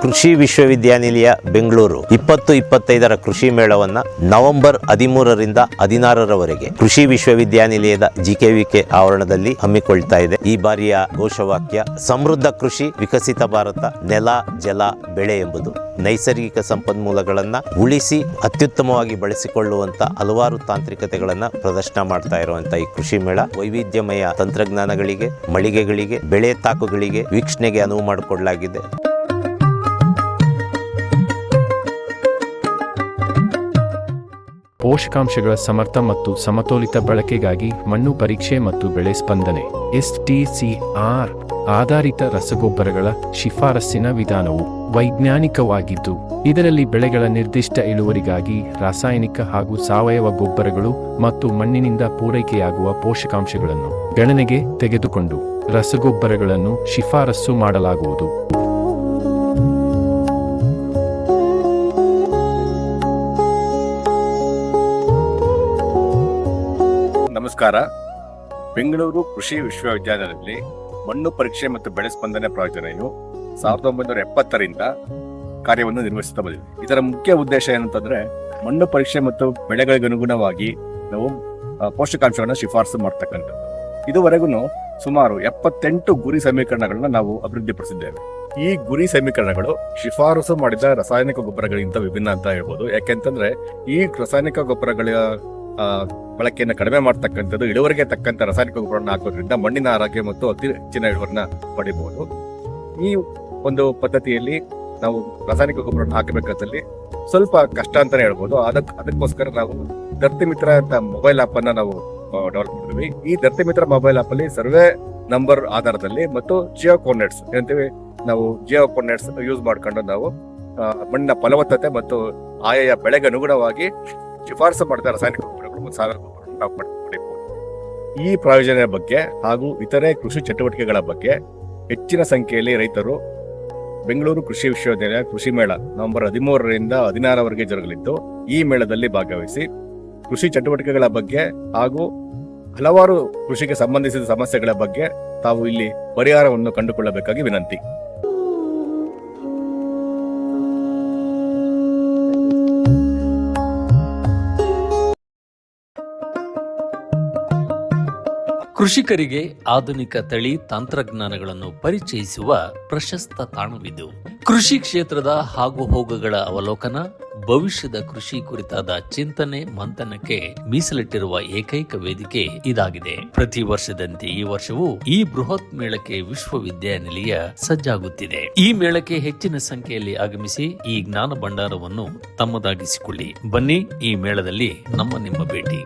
ಕೃಷಿ ವಿಶ್ವವಿದ್ಯಾನಿಲಯ ಬೆಂಗಳೂರು 2025ರ ಕೃಷಿ ಮೇಳವನ್ನ ನವೆಂಬರ್ 13ರಿಂದ 16ರವರೆಗೆ ಕೃಷಿ ವಿಶ್ವವಿದ್ಯಾನಿಲಯದ ಜಿಕೆವಿಕೆ ಆವರಣದಲ್ಲಿ ಹಮ್ಮಿಕೊಳ್ತಾ ಇದೆ. ಈ ಬಾರಿಯ ಘೋಷವಾಕ್ಯ ಸಮೃದ್ಧ ಕೃಷಿ ವಿಕಸಿತ ಭಾರತ, ನೆಲ ಜಲ ಬೆಳೆ ಎಂಬುದು. ನೈಸರ್ಗಿಕ ಸಂಪನ್ಮೂಲಗಳನ್ನ ಉಳಿಸಿ ಅತ್ಯುತ್ತಮವಾಗಿ ಬಳಸಿಕೊಳ್ಳುವಂತ ಹಲವಾರು ತಾಂತ್ರಿಕತೆಗಳನ್ನ ಪ್ರದರ್ಶನ ಮಾಡ್ತಾ ಇರುವಂತ ಈ ಕೃಷಿ ಮೇಳ ವೈವಿಧ್ಯಮಯ ತಂತ್ರಜ್ಞಾನಗಳಿಗೆ, ಮಳಿಗೆಗಳಿಗೆ, ಬೆಳೆ ತಾಕುಗಳಿಗೆ ವೀಕ್ಷಣೆಗೆ ಅನುವು ಮಾಡಿಕೊಡಲಾಗಿದೆ. ಪೋಷಕಾಂಶಗಳ ಸಮರ್ಥ ಮತ್ತು ಸಮತೋಲಿತ ಬಳಕೆಗಾಗಿ ಮಣ್ಣು ಪರೀಕ್ಷೆ ಮತ್ತು ಬೆಳೆ ಸ್ಪಂದನೆ STCR ಆಧಾರಿತ ರಸಗೊಬ್ಬರಗಳ ಶಿಫಾರಸ್ಸಿನ ವಿಧಾನವು ವೈಜ್ಞಾನಿಕವಾಗಿದ್ದು, ಇದರಲ್ಲಿ ಬೆಳೆಗಳ ನಿರ್ದಿಷ್ಟ ಇಳುವರಿಗಾಗಿ ರಾಸಾಯನಿಕ ಹಾಗೂ ಸಾವಯವ ಗೊಬ್ಬರಗಳು ಮತ್ತು ಮಣ್ಣಿನಿಂದ ಪೂರೈಕೆಯಾಗುವ ಪೋಷಕಾಂಶಗಳನ್ನು ಗಣನೆಗೆ ತೆಗೆದುಕೊಂಡು ರಸಗೊಬ್ಬರಗಳನ್ನು ಶಿಫಾರಸು ಮಾಡಲಾಗುವುದು. ನಮಸ್ಕಾರ. ಬೆಂಗಳೂರು ಕೃಷಿ ವಿಶ್ವವಿದ್ಯಾಲಯದಲ್ಲಿ ಮಣ್ಣು ಪರೀಕ್ಷೆ ಮತ್ತು ಬೆಳೆ ಸ್ಪಂದನೆ ಪ್ರಾಯೋಜನೆಯು 1970ರಿಂದ ಕಾರ್ಯವನ್ನು ನಿರ್ವಹಿಸುತ್ತಾ ಬಂದಿದೆ. ಇದರ ಮುಖ್ಯ ಉದ್ದೇಶ ಏನಂತಂದ್ರೆ ಮಣ್ಣು ಪರೀಕ್ಷೆ ಮತ್ತು ಬೆಳೆಗಳಿಗೆ ಅನುಗುಣವಾಗಿ ನಾವು ಪೋಷಕಾಂಶಗಳನ್ನು ಶಿಫಾರಸು ಮಾಡ್ತಕ್ಕಂಥದ್ದು. ಇದುವರೆಗೂ ಸುಮಾರು 78 ಗುರಿ ಸಮೀಕರಣಗಳನ್ನ ನಾವು ಅಭಿವೃದ್ಧಿಪಡಿಸಿದ್ದೇವೆ. ಈ ಗುರಿ ಸಮೀಕರಣಗಳು ಶಿಫಾರಸು ಮಾಡಿದ ರಾಸಾಯನಿಕ ಗೊಬ್ಬರಗಳಿಗಿಂತ ವಿಭಿನ್ನ ಅಂತ ಹೇಳ್ಬೋದು. ಯಾಕೆಂತಂದ್ರೆ ಈ ರಾಸಾಯನಿಕ ಗೊಬ್ಬರಗಳ ಬಳಕೆಯನ್ನು ಕಡಿಮೆ ಮಾಡ್ತಕ್ಕಂಥದ್ದು, ಇಳುವರಿಗೆ ತಕ್ಕಂಥ ರಾಸಾಯನಿಕ ಗೊಬ್ಬರವನ್ನು ಹಾಕೋದ್ರಿಂದ ಮಣ್ಣಿನ ಆರೋಗ್ಯ ಮತ್ತು ಅತಿ ಹೆಚ್ಚಿನ ಇಳುವರಿನ ಪಡಿಬಹುದು. ಈ ಒಂದು ಪದ್ಧತಿಯಲ್ಲಿ ನಾವು ರಾಸಾಯನಿಕ ಗೊಬ್ಬರವನ್ನು ಹಾಕಬೇಕಾದಲ್ಲಿ ಸ್ವಲ್ಪ ಕಷ್ಟ ಅಂತಾನೆ ಹೇಳ್ಬೋದು. ಅದಕ್ಕೋಸ್ಕರ ನಾವು ಧರ್ತಿ ಮಿತ್ರ ಅಂತ ಮೊಬೈಲ್ ಆಪ್ ಅನ್ನ ನಾವು ಡೆವಲಪ್ ಮಾಡಿದ್ವಿ. ಈ ಧರ್ತಿ ಮಿತ್ರ ಮೊಬೈಲ್ ಆಪ್ ಅಲ್ಲಿ ಸರ್ವೆ ನಂಬರ್ ಆಧಾರದಲ್ಲಿ ಮತ್ತು ಜಿಯೋ ಕೋಆರ್ಡಿನೇಟ್ಸ್ ಏನಂತೀವಿ, ನಾವು ಜಿಯೋ ಕೋಆರ್ಡಿನೇಟ್ಸ್ ಯೂಸ್ ಮಾಡ್ಕೊಂಡು ನಾವು ಮಣ್ಣಿನ ಫಲವತ್ತತೆ ಮತ್ತು ಆಯಾ ಬೆಳೆಗೆ ಅನುಗುಣವಾಗಿ ಶಿಫಾರಸು ಮಾಡಿದ ರಾಸಾಯನಿಕ ಗೊಬ್ಬರಗಳು ಮತ್ತು ಸಾವಯವ ಗೊಬ್ಬರಗಳನ್ನು ನಾವು ಪಡೆಯಬಹುದು. ಈ ಪ್ರಾಯೋಜನೆಯ ಬಗ್ಗೆ ಹಾಗೂ ಇತರೆ ಕೃಷಿ ಚಟುವಟಿಕೆಗಳ ಬಗ್ಗೆ ಹೆಚ್ಚಿನ ಸಂಖ್ಯೆಯಲ್ಲಿ ರೈತರು ಬೆಂಗಳೂರು ಕೃಷಿ ವಿಶ್ವವಿದ್ಯಾಲಯ ಕೃಷಿ ಮೇಳ ನವೆಂಬರ್ 13ರಿಂದ 16ರವರೆಗೆ ಜರುಗಲಿದ್ದು, ಈ ಮೇಳದಲ್ಲಿ ಭಾಗವಹಿಸಿ ಕೃಷಿ ಚಟುವಟಿಕೆಗಳ ಬಗ್ಗೆ ಹಾಗೂ ಹಲವಾರು ಕೃಷಿಗೆ ಸಂಬಂಧಿಸಿದ ಸಮಸ್ಯೆಗಳ ಬಗ್ಗೆ ತಾವು ಇಲ್ಲಿ ಪರಿಹಾರವನ್ನು ಕಂಡುಕೊಳ್ಳಬೇಕಾಗಿ ವಿನಂತಿ. ಕೃಷಿಕರಿಗೆ ಆಧುನಿಕ ತಳಿ ತಂತ್ರಜ್ಞಾನಗಳನ್ನು ಪರಿಚಯಿಸುವ ಪ್ರಶಸ್ತ ತಾಣವಿದು. ಕೃಷಿ ಕ್ಷೇತ್ರದ ಹೋಗುಗಳ ಅವಲೋಕನ, ಭವಿಷ್ಯದ ಕೃಷಿ ಕುರಿತಾದ ಚಿಂತನೆ ಮಂಥನಕ್ಕೆ ಮೀಸಲಿಟ್ಟಿರುವ ಏಕೈಕ ವೇದಿಕೆ ಇದಾಗಿದೆ. ಪ್ರತಿ ವರ್ಷದಂತೆ ಈ ವರ್ಷವೂ ಈ ಬೃಹತ್ ಮೇಳಕ್ಕೆ ವಿಶ್ವವಿದ್ಯಾನಿಲಯ ಸಜ್ಜಾಗುತ್ತಿದೆ. ಈ ಮೇಳಕ್ಕೆ ಹೆಚ್ಚಿನ ಸಂಖ್ಯೆಯಲ್ಲಿ ಆಗಮಿಸಿ ಈ ಜ್ಞಾನ ಭಂಡಾರವನ್ನು ತಮ್ಮದಾಗಿಸಿಕೊಳ್ಳಿ. ಬನ್ನಿ, ಈ ಮೇಳದಲ್ಲಿ ನಿಮ್ಮ ಭೇಟಿ.